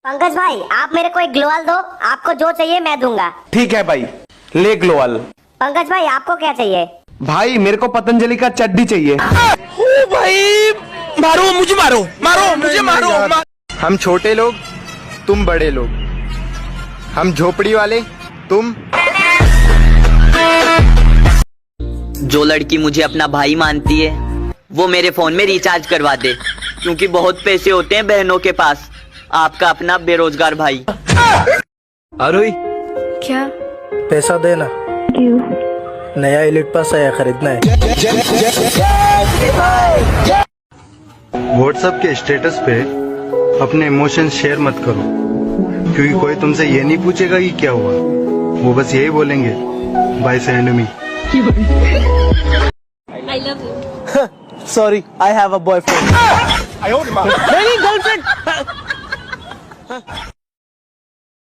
पंकज भाई आप मेरे को एक ग्लोअल दो, आपको जो चाहिए मैं दूंगा। ठीक है भाई, ले ग्लोअल। पंकज भाई आपको क्या चाहिए? भाई मेरे को पतंजलि का चड्डी चाहिए। ओ भाई, मारो मुझे, मारो मारो मुझे, मारो। हम छोटे लोग, तुम बड़े लोग। हम झोपड़ी वाले, तुम। जो लड़की मुझे अपना भाई मानती है वो मेरे फोन में रिचार्ज करवा दे, क्योंकि बहुत पैसे होते हैं बहनों के पास। आपका अपना बेरोजगार भाई। अरुई, क्या? पैसा देना। नया इलेक्ट्रिक पास आया, खरीदना है। व्हाट्सएप के स्टेटस पे अपने इमोशंस शेयर मत करो, क्योंकि कोई तुमसे ये नहीं पूछेगा कि क्या हुआ। वो बस यही बोलेंगे, bye send me. I love you. Sorry, I have a boyfriend. नहीं, गर्लफ्रेंड।